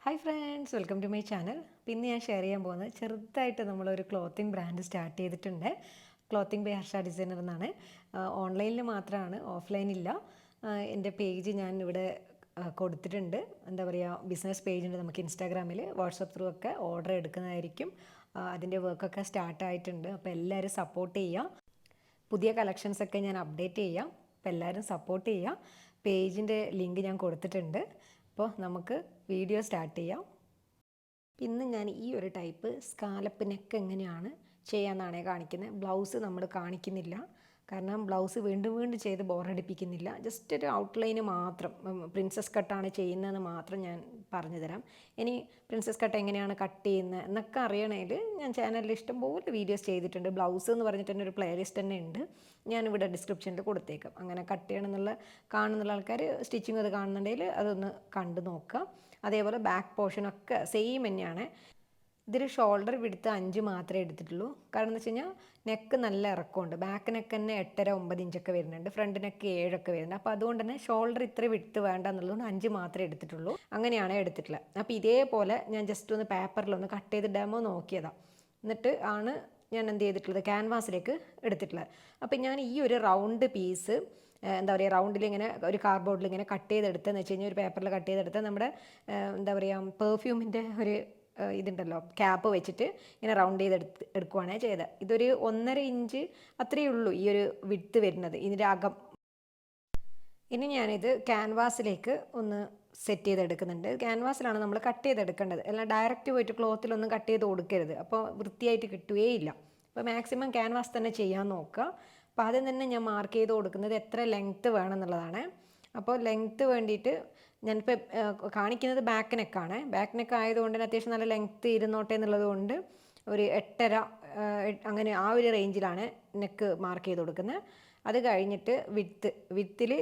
Hi friends, welcome to my channel. പിന്നെ ഞാൻ share ചെയ്യാൻ പോകുന്നത് ചെറുതായിട്ട് നമ്മളൊരു ക്ലോത്തിങ് ബ്രാൻഡ് സ്റ്റാർട്ട് ചെയ്തിട്ടുണ്ട്. ക്ലോത്തിങ് ബൈ ഹർഷ ഡിസൈനർ എന്നാണ്. ഓൺലൈനിൽ മാത്രമാണ്, ഓഫ്ലൈനില്ല. എൻ്റെ പേജ് ഞാൻ ഇവിടെ കൊടുത്തിട്ടുണ്ട്. എന്താ പറയുക, ബിസിനസ് പേജുണ്ട് നമുക്ക് ഇൻസ്റ്റാഗ്രാമിൽ, വാട്സപ്പ് ത്രൂ ഒക്കെ ഓർഡർ എടുക്കുന്നതായിരിക്കും. അതിൻ്റെ വർക്കൊക്കെ സ്റ്റാർട്ടായിട്ടുണ്ട്. അപ്പോൾ എല്ലാവരും സപ്പോർട്ട് ചെയ്യുക. പുതിയ കളക്ഷൻസൊക്കെ ഞാൻ അപ്ഡേറ്റ് ചെയ്യാം. അപ്പോൾ എല്ലാവരും സപ്പോർട്ട് ചെയ്യുക. പേജിൻ്റെ ലിങ്ക് ഞാൻ കൊടുത്തിട്ടുണ്ട്. അപ്പോൾ നമുക്ക് വീഡിയോ സ്റ്റാർട്ട് ചെയ്യാം. ഇന്ന് ഞാൻ ഈ ഒരു ടൈപ്പ് സ്കാലപ്പ് നെക്ക് എങ്ങനെയാണ് ചെയ്യാമെന്നാണ് കാണിക്കുന്നത്. ബ്ലൗസ് നമ്മൾ കാണിക്കുന്നില്ല, കാരണം ബ്ലൗസ് വീണ്ടും വീണ്ടും ചെയ്ത് ബോറടിപ്പിക്കുന്നില്ല. ജസ്റ്റ് ഒരു ഔട്ട്ലൈന് മാത്രം, പ്രിൻസസ് കട്ടാണ് ചെയ്യുന്നതെന്ന് മാത്രം ഞാൻ പറഞ്ഞു തരാം. ഇനി പ്രിൻസസ് കട്ട് എങ്ങനെയാണ് കട്ട് ചെയ്യുന്നത് എന്നൊക്കെ അറിയണമെങ്കിൽ ഞാൻ ചാനലിൽ ഇഷ്ടംപോലെ വീഡിയോസ് ചെയ്തിട്ടുണ്ട്. ബ്ലൗസ് എന്ന് പറഞ്ഞിട്ട് തന്നെ ഒരു പ്ലേലിസ്റ്റ് തന്നെ ഉണ്ട്, ഞാനിവിടെ ഡിസ്ക്രിപ്ഷനിൽ കൊടുത്തേക്കാം. അങ്ങനെ കട്ട് ചെയ്യണമെന്നുള്ള കാണുന്നുള്ള ആൾക്കാർ, സ്റ്റിച്ചിങ് അത് കാണുന്നുണ്ടെങ്കിൽ അതൊന്ന് കണ്ടു നോക്കുക. അതേപോലെ ബാക്ക് പോർഷനൊക്കെ സെയിം തന്നെയാണ്. ഇതിൽ ഷോൾഡർ വിടുത്ത് 5 മാത്രമേ എടുത്തിട്ടുള്ളൂ. കാരണം എന്ന് വെച്ച് കഴിഞ്ഞാൽ നെക്ക് നല്ല ഇറക്കമുണ്ട്. ബാക്ക് നെക്ക് തന്നെ 8.5-9 ഇഞ്ചൊക്കെ വരുന്നുണ്ട്, ഫ്രണ്ട് നെക്ക് 7 ഒക്കെ വരുന്നുണ്ട്. അപ്പോൾ അതുകൊണ്ട് തന്നെ ഷോൾഡർ ഇത്ര വിടുത്ത് വേണ്ട എന്നുള്ളതുകൊണ്ട് 5 മാത്രമേ എടുത്തിട്ടുള്ളൂ. അങ്ങനെയാണ് എടുത്തിട്ടുള്ളത്. അപ്പോൾ ഇതേപോലെ ഞാൻ ജസ്റ്റ് ഒന്ന് പേപ്പറിലൊന്ന് കട്ട് ചെയ്ത് ഡെമോ നോക്കിയതാണ്. എന്നിട്ട് ആണ് ഞാൻ എന്ത് ചെയ്തിട്ടുള്ളത്, ക്യാൻവാസിലേക്ക് എടുത്തിട്ടുള്ളത്. അപ്പോൾ ഞാൻ ഈ ഒരു റൗണ്ട് പീസ് എന്താ പറയുക, റൗണ്ടിൽ ഇങ്ങനെ ഒരു കാർഡ്ബോർഡിൽ ഇങ്ങനെ കട്ട് ചെയ്തെടുത്തെന്ന് വെച്ച് കഴിഞ്ഞാൽ, ഒരു പേപ്പറിൽ കട്ട് ചെയ്തെടുത്ത് നമ്മുടെ എന്താ പറയുക പെർഫ്യൂമിൻ്റെ ഒരു ഇതുണ്ടല്ലോ, ക്യാപ്പ് വെച്ചിട്ട് ഇങ്ങനെ റൗണ്ട് എടുക്കുവാണ് ചെയ്തത്. ഇതൊരു 1.5 ഇഞ്ച് അത്രയേ ഉള്ളൂ ഈ ഒരു വിഡ്ത്ത് വരുന്നത്, ഇതിൻ്റെ അകം. ഇനി ഞാനിത് ക്യാൻവാസിലേക്ക് ഒന്ന് സെറ്റ് ചെയ്തെടുക്കുന്നുണ്ട്. ക്യാൻവാസിലാണ് നമ്മൾ കട്ട് ചെയ്തെടുക്കേണ്ടത്, അല്ല ഡയറക്റ്റ് പോയിട്ട് ക്ലോത്തിലൊന്നും കട്ട് ചെയ്ത് കൊടുക്കരുത്, അപ്പോൾ വൃത്തിയായിട്ട് കിട്ടുകയില്ല. അപ്പോൾ മാക്സിമം ക്യാൻവാസ് തന്നെ ചെയ്യാൻ നോക്കുക. അപ്പോൾ ആദ്യം തന്നെ ഞാൻ മാർക്ക് ചെയ്ത് കൊടുക്കുന്നത് എത്ര ലെങ്ത്ത് വേണമെന്നുള്ളതാണ്. അപ്പോൾ ലെങ്ത്ത് വേണ്ടിയിട്ട് ഞാനിപ്പോൾ കാണിക്കുന്നത് ബാക്ക് നെക്കാണ്. ബാക്ക് നെക്ക് ആയതുകൊണ്ട് തന്നെ അത്യാവശ്യം നല്ല ലെങ്ത്ത് ഇരുന്നോട്ടെ എന്നുള്ളത് കൊണ്ട് ഒരു 8.5 അങ്ങനെ ആ ഒരു റേഞ്ചിലാണ് നെക്ക് മാർക്ക് ചെയ്ത് കൊടുക്കുന്നത്. അത് കഴിഞ്ഞിട്ട് വിത്തിൽ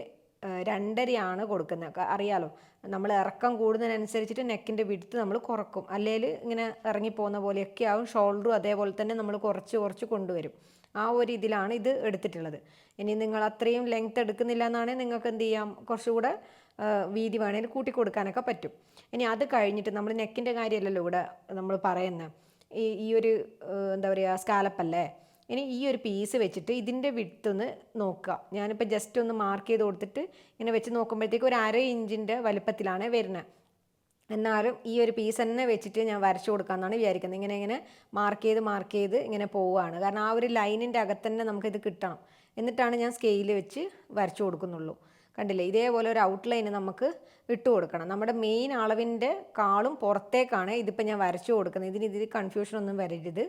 2.5 കൊടുക്കുന്നത്. അറിയാലോ, നമ്മൾ ഇറക്കം കൂടുന്നതിനനുസരിച്ചിട്ട് നെക്കിൻ്റെ വിഡ്ത്ത് നമ്മൾ കുറക്കും, അല്ലെങ്കിൽ ഇങ്ങനെ ഇറങ്ങിപ്പോകുന്ന പോലെയൊക്കെ ആവും. ഷോൾഡറും അതേപോലെ തന്നെ നമ്മൾ കുറച്ച് കൊണ്ടുവരും. ആ ഒരു ഇതിലാണ് ഇത് എടുത്തിട്ടുള്ളത്. ഇനി നിങ്ങൾ അത്രയും ലെങ്ത്ത് എടുക്കുന്നില്ല എന്നാണെങ്കിൽ നിങ്ങൾക്ക് എന്ത് ചെയ്യാം, കുറച്ചുകൂടെ വീതി വേണമെങ്കിൽ കൂട്ടി കൊടുക്കാനൊക്കെ പറ്റും. ഇനി അത് കഴിഞ്ഞിട്ട് നമ്മൾ നെക്കിൻ്റെ കാര്യമല്ലല്ലോ ഇവിടെ നമ്മൾ പറയുന്നത്, ഈ ഒരു എന്താ പറയുക സ്കാലപ്പല്ലേ. ഇനി ഈ ഒരു പീസ് വെച്ചിട്ട് ഇതിൻ്റെ വിഡ്ത്തൊന്ന് നോക്കുക. ഞാനിപ്പോൾ ജസ്റ്റ് ഒന്ന് മാർക്ക് ചെയ്ത് കൊടുത്തിട്ട് ഇങ്ങനെ വെച്ച് നോക്കുമ്പോഴത്തേക്ക് ഒരു 1/2 ഇഞ്ചിൻ്റെ വലുപ്പത്തിലാണ് വരുന്നത്. എന്നാലും ഈ ഒരു പീസ് തന്നെ വെച്ചിട്ട് ഞാൻ വരച്ചു കൊടുക്കാമെന്നാണ് വിചാരിക്കുന്നത്. ഇങ്ങനെ മാർക്ക് ചെയ്ത് ഇങ്ങനെ പോവുകയാണ്. കാരണം ആ ഒരു ലൈനിൻ്റെ അകത്ത് തന്നെ നമുക്കിത് കിട്ടണം. എന്നിട്ടാണ് ഞാൻ സ്കെയിൽ വെച്ച് വരച്ചു കൊടുക്കുന്നുള്ളൂ. കണ്ടില്ലേ, ഇതേപോലെ ഒരു ഔട്ട്ലൈന് നമുക്ക് ഇട്ട് കൊടുക്കണം. നമ്മുടെ മെയിൻ അളവിൻ്റെ കാളും പുറത്തേക്കാണ് ഇതിപ്പോൾ ഞാൻ വരച്ചു കൊടുക്കുന്നത്. ഇതിൽ കൺഫ്യൂഷനൊന്നും വരരുത്.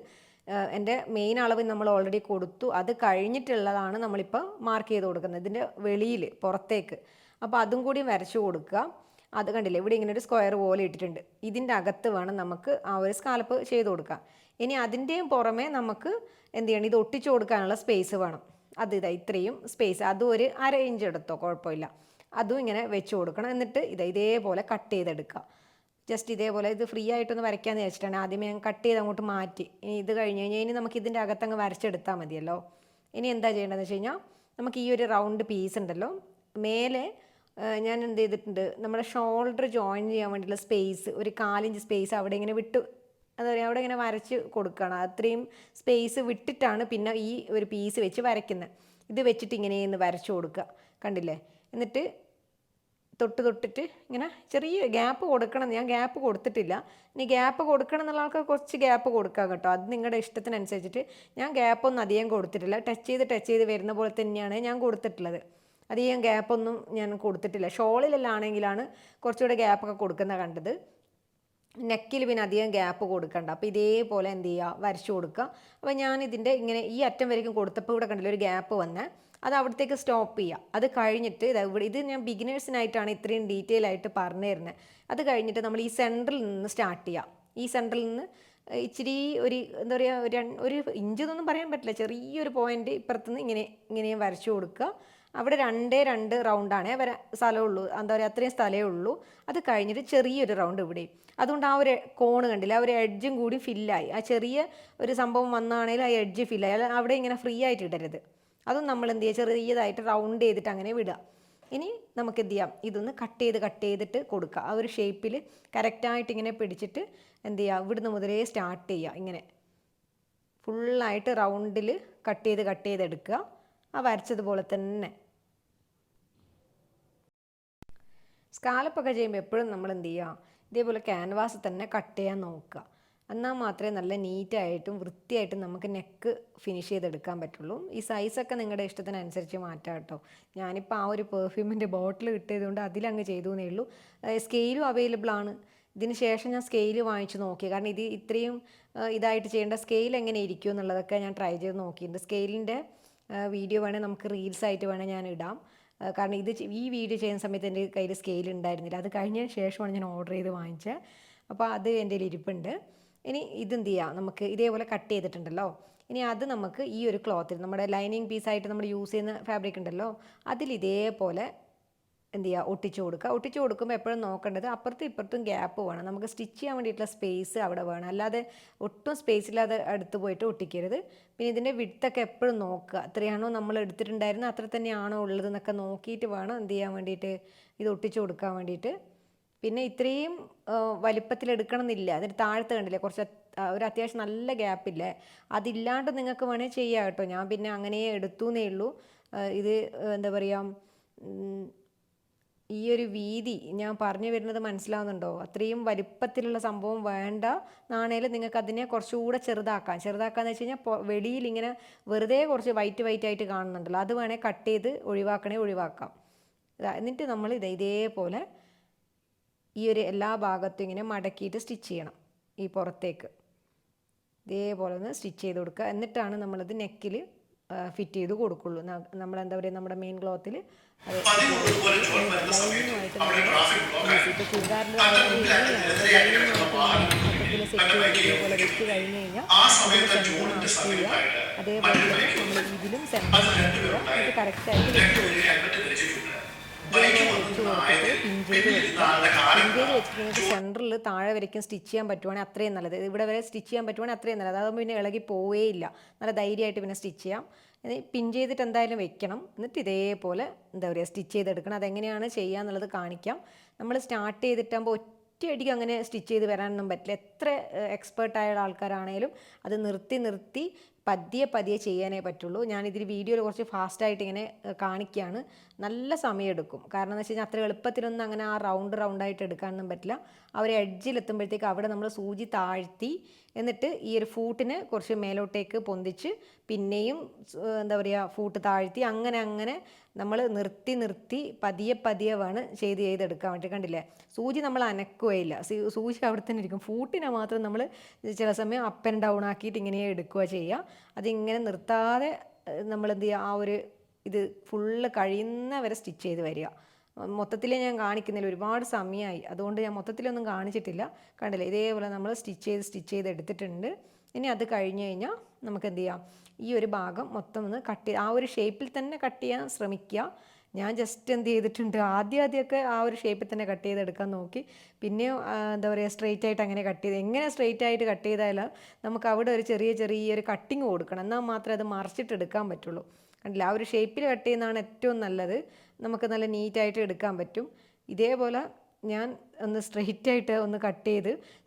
എൻ്റെ മെയിൻ അളവ് നമ്മൾ ഓൾറെഡി കൊടുത്തു. അത് കഴിഞ്ഞിട്ടുള്ളതാണ് നമ്മളിപ്പോൾ മാർക്ക് ചെയ്ത് കൊടുക്കുന്നത്, ഇതിൻ്റെ വെളിയിൽ പുറത്തേക്ക്. അപ്പോൾ അതും കൂടി വരച്ചു കൊടുക്കുക. അത് കണ്ടില്ലേ, ഇവിടെ ഇങ്ങനെ ഒരു സ്ക്വയർ പോലെ ഇട്ടിട്ടുണ്ട്. ഇതിൻ്റെ അകത്ത് വേണം നമുക്ക് ആ ഒരു സ്കാലപ്പ് ചെയ്ത് കൊടുക്കാം. ഇനി അതിൻ്റെയും പുറമെ നമുക്ക് എന്ത് ചെയ്യണം, ഇത് ഒട്ടിച്ചു കൊടുക്കാനുള്ള സ്പേസ് വേണം. ഇത്രയും സ്പേസ്, അതും ഒരു 1/2 ഇഞ്ച് എടുത്തോ, കുഴപ്പമില്ല. അതും ഇങ്ങനെ വെച്ച് കൊടുക്കണം. എന്നിട്ട് ഇതേപോലെ കട്ട് ചെയ്തെടുക്കുക. ജസ്റ്റ് ഇതേപോലെ ഇത് ഫ്രീ ആയിട്ടൊന്ന് വരയ്ക്കാമെന്ന് വെച്ചിട്ടാണ് ആദ്യമേ ഞാൻ കട്ട് ചെയ്ത് അങ്ങോട്ട് മാറ്റി. ഇത് കഴിഞ്ഞ് കഴിഞ്ഞാൽ ഇനി നമുക്ക് ഇതിൻ്റെ അകത്തങ്ങ് വരച്ചെടുത്താൽ മതിയല്ലോ. ഇനി എന്താ ചെയ്യേണ്ടതെന്ന് വെച്ച് കഴിഞ്ഞാൽ, നമുക്ക് ഈ ഒരു റൗണ്ട് പീസ് ഉണ്ടല്ലോ, മേലെ ഞാൻ എന്ത് ചെയ്തിട്ടുണ്ട്, നമ്മുടെ ഷോൾഡർ ജോയിൻ ചെയ്യാൻ വേണ്ടിയിട്ടുള്ള സ്പേസ്, ഒരു 1/4 ഇഞ്ച് സ്പേസ് അവിടെ ഇങ്ങനെ വിട്ട്, എന്താ പറയുക, അവിടെ ഇങ്ങനെ വരച്ച് കൊടുക്കണം. അത്രയും സ്പേസ് വിട്ടിട്ടാണ് പിന്നെ ഈ ഒരു പീസ് വെച്ച് വരയ്ക്കുന്നത്. ഇത് വെച്ചിട്ട് ഇങ്ങനെയൊന്ന് വരച്ചു കൊടുക്കുക, കണ്ടില്ലേ. എന്നിട്ട് തൊട്ടിട്ട് ഇങ്ങനെ ചെറിയ ഗ്യാപ്പ് കൊടുക്കണം. ഞാൻ ഗ്യാപ്പ് കൊടുത്തിട്ടില്ല. ഇനി ഗ്യാപ്പ് കൊടുക്കണം എന്നുള്ള ആൾക്ക് കുറച്ച് ഗ്യാപ്പ് കൊടുക്കാം കേട്ടോ, അത് നിങ്ങളുടെ ഇഷ്ടത്തിനനുസരിച്ചിട്ട്. ഞാൻ ഗ്യാപ്പൊന്നും അധികം കൊടുത്തിട്ടില്ല, ടച്ച് ചെയ്ത് വരുന്ന പോലെ തന്നെയാണ് ഞാൻ കൊടുത്തിട്ടുള്ളത്. അധികം ഗ്യാപ്പൊന്നും ഞാൻ കൊടുത്തിട്ടില്ല. ഷോളിലാണെങ്കിലാണ് കുറച്ചുകൂടെ ഗ്യാപ്പൊക്കെ കൊടുക്കുന്ന കണ്ടത്. നെക്കിൽ പിന്നെ അധികം ഗ്യാപ്പ് കൊടുക്കണ്ട. അപ്പോൾ ഇതേപോലെ എന്ത് ചെയ്യുക, വരച്ചു കൊടുക്കുക. അപ്പോൾ ഞാനിതിൻ്റെ ഇങ്ങനെ ഈ അറ്റം വരയ്ക്കും കൊടുത്തപ്പോൾ ഇവിടെ കണ്ടില്ല ഒരു ഗ്യാപ്പ് വന്ന്, അത് അവിടത്തേക്ക് സ്റ്റോപ്പ് ചെയ്യുക. അത് കഴിഞ്ഞിട്ട് ഇത് ഞാൻ ബിഗിനേഴ്സിനായിട്ടാണ് ഇത്രയും ഡീറ്റെയിൽ ആയിട്ട് പറഞ്ഞു തരുന്നത്. അത് കഴിഞ്ഞിട്ട് നമ്മൾ ഈ സെൻറ്ററിൽ നിന്ന് സ്റ്റാർട്ട് ചെയ്യുക. ഈ സെൻറ്ററിൽ നിന്ന് ഇച്ചിരി എന്താ പറയുക, ഒരു ഇഞ്ച് എന്നൊന്നും പറയാൻ പറ്റില്ല, ചെറിയൊരു പോയിൻ്റ് ഇപ്പുറത്തുനിന്ന് ഇങ്ങനെയും വരച്ചു കൊടുക്കുക. അവിടെ 2 റൗണ്ടാണ് സ്ഥലമുള്ളൂ, എന്താ പറയുക, അത്രയും സ്ഥലമേ ഉള്ളൂ. അത് കഴിഞ്ഞിട്ട് ചെറിയൊരു റൗണ്ട് ഇവിടെ. അതുകൊണ്ട് ആ ഒരു കോണ് കണ്ടില്ല, ആ ഒരു എഡ്ജും കൂടി ഫില്ലായി. ആ ചെറിയ ഒരു സംഭവം വന്നാണെങ്കിൽ ആ എഡ്ജ് ഫില്ലായി. അവിടെ ഇങ്ങനെ ഫ്രീ ആയിട്ട് ഇടരുത്. അതും നമ്മൾ എന്ത് ചെയ്യുക, ചെറിയതായിട്ട് റൗണ്ട് ചെയ്തിട്ട് അങ്ങനെ വിടുക. ഇനി നമുക്ക് എന്ത് ചെയ്യാം, ഇതൊന്ന് കട്ട് ചെയ്തിട്ട് കൊടുക്കുക. ആ ഒരു ഷേപ്പിൽ കറക്റ്റായിട്ട് ഇങ്ങനെ പിടിച്ചിട്ട് എന്ത് ചെയ്യുക, ഇവിടുന്ന് മുതലേ സ്റ്റാർട്ട് ചെയ്യുക. ഇങ്ങനെ ഫുള്ളായിട്ട് റൗണ്ടിൽ കട്ട് ചെയ്തെടുക്കുക. ആ വരച്ചതുപോലെ തന്നെ. സ്കാലപ്പൊക്കെ ചെയ്യുമ്പോൾ എപ്പോഴും നമ്മൾ എന്ത് ചെയ്യുക, ഇതേപോലെ ക്യാൻവാസ് തന്നെ കട്ട് ചെയ്യാൻ നോക്കുക. എന്നാൽ മാത്രമേ നല്ല നീറ്റായിട്ടും വൃത്തിയായിട്ടും നമുക്ക് നെക്ക് ഫിനിഷ് ചെയ്തെടുക്കാൻ പറ്റുള്ളൂ. ഈ സൈസൊക്കെ നിങ്ങളുടെ ഇഷ്ടത്തിനനുസരിച്ച് മാറ്റാം കേട്ടോ. ഞാനിപ്പോൾ ആ ഒരു പെർഫ്യൂമിൻ്റെ ബോട്ടിൽ കിട്ടിയതുകൊണ്ട് അതിലങ്ങ് ചെയ്തു എന്നേ ഉള്ളൂ. സ്കെയിലും അവൈലബിൾ ആണ്. ഇതിന് ശേഷം ഞാൻ സ്കെയിൽ വാങ്ങിച്ച് നോക്കി. കാരണം ഇത് ഇത്രയും ഇതായിട്ട് ചെയ്യേണ്ട സ്കെയിൽ എങ്ങനെ ഇരിക്കും എന്നുള്ളതൊക്കെ ഞാൻ ട്രൈ ചെയ്ത് നോക്കിയിട്ടുണ്ട്. സ്കെയിലിൻ്റെ വീഡിയോ വേണേൽ നമുക്ക് റീൽസായിട്ട് വേണേൽ ഞാൻ ഇടാം. കാരണം ഈ വീഡിയോ ചെയ്യുന്ന സമയത്ത് എൻ്റെ കയ്യിൽ സ്കെയിൽ ഉണ്ടായിരുന്നില്ല. അത് കഴിഞ്ഞതിന് ശേഷമാണ് ഞാൻ ഓർഡർ ചെയ്ത് വാങ്ങിച്ചത്. അപ്പോൾ അത് എൻ്റെ കയ്യിൽ ഇരിപ്പുണ്ട്. ഇനി ഇതെന്ത് ചെയ്യുക, നമുക്ക് ഇതേപോലെ കട്ട് ചെയ്തിട്ടുണ്ടല്ലോ. ഇനി അത് നമുക്ക് ഈ ഒരു ക്ലോത്തിൽ നമ്മുടെ ലൈനിങ് പീസായിട്ട് നമ്മൾ യൂസ് ചെയ്യുന്ന ഫാബ്രിക് ഉണ്ടല്ലോ, അതിൽ ഇതേപോലെ എന്ത് ചെയ്യുക, ഒട്ടിച്ചു കൊടുക്കുമ്പോൾ എപ്പോഴും നോക്കേണ്ടത് അപ്പുറത്തും ഇപ്പുറത്തും ഗ്യാപ്പ് വേണം. നമുക്ക് സ്റ്റിച്ച് ചെയ്യാൻ വേണ്ടിയിട്ടുള്ള സ്പേസ് അവിടെ വേണം. അല്ലാതെ ഒട്ടും സ്പേസ് ഇല്ലാതെ അടുത്ത് പോയിട്ട് ഒട്ടിക്കരുത്. പിന്നെ ഇതിൻ്റെ വിഡ്ത്തൊക്കെ എപ്പോഴും നോക്കുക, എത്രയാണോ നമ്മൾ എടുത്തിട്ടുണ്ടായിരുന്നത് അത്ര തന്നെയാണോ ഉള്ളതെന്നൊക്കെ നോക്കിയിട്ട് വേണം എന്ത് ചെയ്യാൻ വേണ്ടിയിട്ട്, ഇത് ഒട്ടിച്ചു കൊടുക്കാൻ വേണ്ടിയിട്ട്. പിന്നെ ഇത്രയും വലിപ്പത്തിലെടുക്കണം എന്നില്ല. അതിന് താഴത്ത് കണ്ടില്ലേ കുറച്ച് ഒരു അത്യാവശ്യം നല്ല ഗ്യാപ്പില്ലേ, അതില്ലാണ്ട് നിങ്ങൾക്ക് വേണേൽ ചെയ്യാം കേട്ടോ. ഞാൻ പിന്നെ അങ്ങനെ എടുത്തു എന്നേ ഉള്ളൂ. ഇത് എന്താ പറയുക, ഈ ഒരു വീതി ഞാൻ പറഞ്ഞു വരുന്നത് മനസ്സിലാവുന്നുണ്ടോ? അത്രയും വലിപ്പത്തിലുള്ള സംഭവം വേണ്ട നാണേൽ നിങ്ങൾക്ക് അതിനെ കുറച്ചുകൂടെ ചെറുതാക്കാന്ന് വെച്ച് കഴിഞ്ഞാൽ വെളിയിൽ ഇങ്ങനെ വെറുതെ കുറച്ച് വൈറ്റ് ആയിട്ട് കാണുന്നുണ്ടല്ലോ, അത് വേണേൽ കട്ട് ചെയ്ത് ഒഴിവാക്കാം. എന്നിട്ട് നമ്മൾ ഇതേപോലെ ഈ ഒരു എല്ലാ ഭാഗത്തും ഇങ്ങനെ മടക്കിയിട്ട് സ്റ്റിച്ച് ചെയ്യണം. ഈ പുറത്തേക്ക് ഇതേപോലെ ഒന്ന് സ്റ്റിച്ച് ചെയ്ത് കൊടുക്കുക. എന്നിട്ടാണ് നമ്മളത് നെക്കിൽ ഫിറ്റ് ചെയ്ത് കൊടുക്കുള്ളൂ. നമ്മളെന്താ പറയുക, നമ്മുടെ മെയിൻ ക്ലോത്തിൽ അത് ലൈനിങ്ങുമായിട്ട് ഇപ്പോൾ ചുരിദാറിൻ്റെ മൊത്തത്തിൽ സെറ്റ് ചെയ്ത് ഇതേപോലെ വെച്ച് കഴിഞ്ഞ് കഴിഞ്ഞാൽ അതിൻ്റെ സെൻറ്റർ മാർക്ക് ചെയ്യുക. അതേപോലെ തന്നെ നമ്മൾ ഇതിലും സെൻറ്റർ മാർക്ക് ചെയ്യുക. അത് കറക്റ്റായിട്ട് വെച്ച് കൊടുക്കുക. വെച്ച് കൊടുത്തിട്ട് പിൻ ചെയ്ത് വെച്ചിട്ടുണ്ടെങ്കിൽ സെൻറ്ററിൽ താഴെ വരയ്ക്കും സ്റ്റിച്ച് ചെയ്യാൻ പറ്റുവാണെങ്കിൽ അത്രയും നല്ലത്. ഇവിടെ വരെ സ്റ്റിച്ച് ചെയ്യാൻ പറ്റുവാണെങ്കിൽ അത്രയും നല്ലത്. അതാകുമ്പോൾ പിന്നെ ഇളകി പോവേയില്ല. നല്ല ധൈര്യമായിട്ട് പിന്നെ സ്റ്റിച്ച് ചെയ്യാം. പിൻ ചെയ്തിട്ട് എന്തായാലും വെക്കണം. എന്നിട്ട് ഇതേപോലെ എന്താ പറയുക സ്റ്റിച്ച് ചെയ്തെടുക്കണം. അതെങ്ങനെയാണ് ചെയ്യുക എന്നുള്ളത് കാണിക്കാം. നമ്മൾ സ്റ്റാർട്ട് ചെയ്തിട്ടാകുമ്പോൾ ഒറ്റയടിക്ക് അങ്ങനെ സ്റ്റിച്ച് ചെയ്ത് വരാനൊന്നും പറ്റില്ല. എത്ര എക്സ്പേർട്ടായ ആൾക്കാരാണേലും അത് നിർത്തി പതിയെ ചെയ്യാനേ പറ്റുള്ളൂ. ഞാനിതിൽ വീഡിയോയിൽ കുറച്ച് ഫാസ്റ്റായിട്ട് ഇങ്ങനെ കാണിക്കുകയാണ്. നല്ല സമയമെടുക്കും. കാരണം എന്ന് വെച്ച് കഴിഞ്ഞാൽ അത്ര എളുപ്പത്തിലൊന്നും അങ്ങനെ ആ റൗണ്ടായിട്ട് എടുക്കാനൊന്നും പറ്റില്ല. ആ ഒരു എഡ്ജിലെത്തുമ്പോഴത്തേക്ക് അവിടെ നമ്മൾ സൂചി താഴ്ത്തി എന്നിട്ട് ഈ ഒരു ഫൂട്ടിനെ കുറച്ച് മേലോട്ടേക്ക് പൊന്തിച്ച് പിന്നെയും എന്താ പറയുക ഫൂട്ട് താഴ്ത്തി അങ്ങനെ നമ്മൾ നിർത്തി പതിയെ വേണം ചെയ്തെടുക്കാൻ വേണ്ടി. കണ്ടില്ലേ, സൂചി നമ്മൾ അനക്കുകയില്ല. സൂചി അവിടെ തന്നെ ഇരിക്കും. ഫൂട്ടിനെ മാത്രം നമ്മൾ ചില സമയം അപ്പ് ആൻഡ് ഡൗൺ ആക്കിയിട്ട് ഇങ്ങനെ എടുക്കുക ചെയ്യുക. അതിങ്ങനെ നിർത്താതെ നമ്മൾ എന്ത് ചെയ്യുക, ആ ഒരു ഇത് ഫുള്ള് കഴിയുന്നവരെ സ്റ്റിച്ച് ചെയ്ത് വരിക. മൊത്തത്തിൽ ഞാൻ കാണിക്കുന്നില്ല, ഒരുപാട് സമയമായി, അതുകൊണ്ട് ഞാൻ മൊത്തത്തിലൊന്നും കാണിച്ചിട്ടില്ല. കണ്ടില്ലേ, ഇതേപോലെ നമ്മൾ സ്റ്റിച്ച് ചെയ്ത് എടുത്തിട്ടുണ്ട്. ഇനി അത് കഴിഞ്ഞ് കഴിഞ്ഞാൽ നമുക്ക് എന്ത് ചെയ്യാം, ഈ ഒരു ഭാഗം മൊത്തം ഒന്ന് ആ ഒരു ഷേപ്പിൽ തന്നെ കട്ട് ചെയ്യാൻ ശ്രമിക്കുക. ഞാൻ ജസ്റ്റ് എന്ത് ചെയ്തിട്ടുണ്ട്, ആദ്യമൊക്കെ ആ ഒരു ഷേപ്പിൽ തന്നെ കട്ട് ചെയ്തെടുക്കാൻ നോക്കി. പിന്നെയും എന്താ പറയുക സ്ട്രെയിറ്റ് ആയിട്ട് അങ്ങനെ കട്ട് ചെയ്ത്, എങ്ങനെ സ്ട്രെയിറ്റ് ആയിട്ട് കട്ട് ചെയ്താലും നമുക്ക് അവിടെ ഒരു ചെറിയൊരു കട്ടിങ് കൊടുക്കണം. എന്നാൽ മാത്രമേ അത് മറിച്ചിട്ട് എടുക്കാൻ പറ്റുള്ളൂ. കണ്ടില്ല, ആ ഒരു ഷേപ്പിൽ കട്ട് ചെയ്യുന്നതാണ് ഏറ്റവും നല്ലത്. നമുക്ക് നല്ല നീറ്റായിട്ട് എടുക്കാൻ പറ്റും. ഇതേപോലെ ഞാൻ ഒന്ന് സ്ട്രെയിറ്റായിട്ട് ഒന്ന്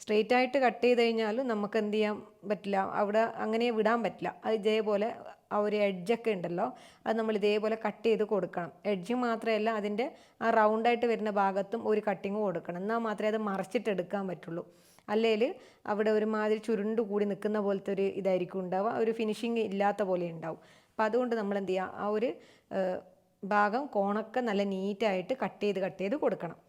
സ്ട്രെയിറ്റായിട്ട് കട്ട് ചെയ്ത് കഴിഞ്ഞാലും നമുക്ക് എന്ത് ചെയ്യാൻ പറ്റില്ല, അവിടെ അങ്ങനെ വിടാൻ പറ്റില്ല. അത് ഇതേപോലെ ആ ഒരു എഡ്ജൊക്കെ ഉണ്ടല്ലോ, അത് നമ്മൾ ഇതേപോലെ കട്ട് ചെയ്ത് കൊടുക്കണം. എഡ്ജ് മാത്രമല്ല, അതിൻ്റെ ആ റൗണ്ടായിട്ട് വരുന്ന ഭാഗത്തും ഒരു കട്ടിങ് കൊടുക്കണം. എന്നാൽ മാത്രമേ അത് മറിച്ചിട്ടെടുക്കാൻ പറ്റുള്ളൂ. അല്ലെങ്കിൽ അവിടെ ഒരുമാതിരി ചുരുണ്ട് കൂടി നിൽക്കുന്ന പോലത്തെ ഒരു ഇതായിരിക്കും ഉണ്ടാവുക, ഒരു ഫിനിഷിങ് ഇല്ലാത്ത പോലെ ഉണ്ടാവും. അപ്പോൾ അതുകൊണ്ട് നമ്മൾ എന്ത് ചെയ്യുക, ആ ഒരു ഭാഗം കോണൊക്കെ നല്ല നീറ്റായിട്ട് കട്ട് ചെയ്ത് കൊടുക്കണം.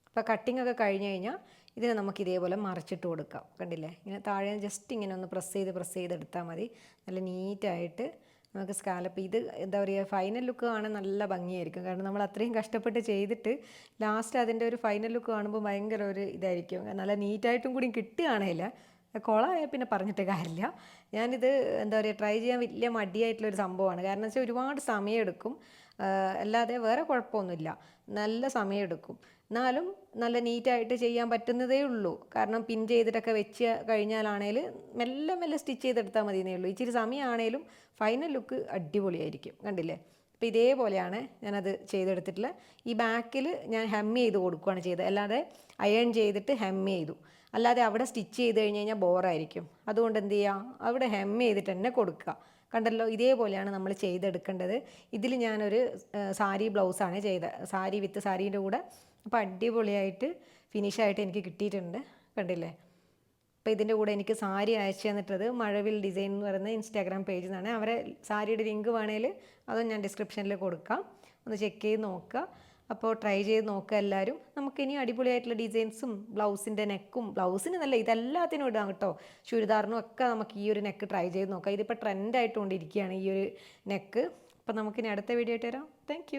അപ്പോൾ കട്ടിംഗ് ഒക്കെ കഴിഞ്ഞ് കഴിഞ്ഞാൽ ഇതിനെ നമുക്ക് ഇതേപോലെ മറിച്ചിട്ട് കൊടുക്കാം. കണ്ടില്ലേ, ഇങ്ങനെ താഴെ ജസ്റ്റ് ഇങ്ങനെ ഒന്ന് പ്രസ് ചെയ്തെടുത്താൽ മതി. നല്ല നീറ്റായിട്ട് നമുക്ക് സ്കാലപ്പ് ഇത് എന്താ പറയുക ഫൈനൽ ലുക്ക് കാണാൻ നല്ല ഭംഗിയായിരിക്കും. കാരണം നമ്മൾ അത്രയും കഷ്ടപ്പെട്ട് ചെയ്തിട്ട് ലാസ്റ്റ് അതിൻ്റെ ഒരു ഫൈനൽ ലുക്ക് കാണുമ്പോൾ ഭയങ്കര ഒരു ഇതായിരിക്കും. നല്ല നീറ്റായിട്ടും കൂടി കിട്ടുകയാണേല. കുളമായാൽ പിന്നെ പറഞ്ഞിട്ട് കാര്യമില്ല. ഞാനിത് എന്താ പറയുക ട്രൈ ചെയ്യാൻ വലിയ മടിയായിട്ടുള്ളൊരു സംഭവമാണ്. കാരണം വെച്ചാൽ ഒരുപാട് സമയമെടുക്കും. അല്ലാതെ വേറെ കുഴപ്പമൊന്നുമില്ല. നല്ല സമയമെടുക്കും, എന്നാലും നല്ല നീറ്റായിട്ട് ചെയ്യാൻ പറ്റുന്നതേ ഉള്ളൂ. കാരണം പിൻ ചെയ്തിട്ടൊക്കെ വെച്ച് കഴിഞ്ഞാലാണേൽ മെല്ലെ മെല്ലെ സ്റ്റിച്ച് ചെയ്തെടുത്താൽ മതിയെന്നേ ഉള്ളൂ. ഇച്ചിരി സമയമാണേലും ഫൈനൽ ലുക്ക് അടിപൊളിയായിരിക്കും. കണ്ടില്ലേ? അപ്പോൾ ഇതേപോലെയാണ് ഞാനത് ചെയ്തെടുത്തിട്ടുള്ളത്. ഈ ബാക്കിൽ ഞാൻ ഹെം ചെയ്ത് കൊടുക്കുകയാണ് ചെയ്തത്, അല്ലാതെ അയൺ ചെയ്തിട്ട് ഹെം ചെയ്തു. അല്ലാതെ അവിടെ സ്റ്റിച്ച് ചെയ്ത് കഴിഞ്ഞ് കഴിഞ്ഞാൽ ബോറായിരിക്കും. അതുകൊണ്ട് എന്ത് ചെയ്യുക, അവിടെ ഹെം ചെയ്തിട്ട് തന്നെ കൊടുക്കുക. കണ്ടല്ലോ, ഇതേപോലെയാണ് നമ്മൾ ചെയ്തെടുക്കേണ്ടത്. ഇതിൽ ഞാനൊരു സാരി ബ്ലൗസാണ് ചെയ്തത്, സാരി വിത്ത് സാരീൻ്റെ കൂടെ. അപ്പോൾ അടിപൊളിയായിട്ട് ഫിനിഷായിട്ട് എനിക്ക് കിട്ടിയിട്ടുണ്ട്. കണ്ടില്ലേ? അപ്പോൾ ഇതിൻ്റെ കൂടെ എനിക്ക് സാരി അയച്ചു തന്നിട്ടത് മഴവിൽ ഡിസൈൻ എന്ന് പറയുന്ന ഇൻസ്റ്റാഗ്രാം പേജിൽ നിന്നാണ്. അവരെ സാരിയുടെ ലിങ്ക് വേണേൽ അതും ഞാൻ ഡിസ്ക്രിപ്ഷനിൽ കൊടുക്കാം, ഒന്ന് ചെക്ക് ചെയ്ത് നോക്കുക. അപ്പോൾ ട്രൈ ചെയ്ത് നോക്കുക എല്ലാവരും. നമുക്കിനി അടിപൊളിയായിട്ടുള്ള ഡിസൈൻസും ബ്ലൗസിൻ്റെ നെക്കും, ബ്ലൗസിന് നല്ല ഇതെല്ലാത്തിനും ഇടാം കേട്ടോ, ചുരിദാറിനും ഒക്കെ നമുക്ക് ഈ ഒരു നെക്ക് ട്രൈ ചെയ്ത് നോക്കാം. ഇതിപ്പോൾ ട്രെൻഡായിട്ടുകൊണ്ടിരിക്കുകയാണ് ഈ ഒരു നെക്ക്. അപ്പോൾ നമുക്കിനി അടുത്ത വീഡിയോ ആയിട്ട് വരാം. താങ്ക്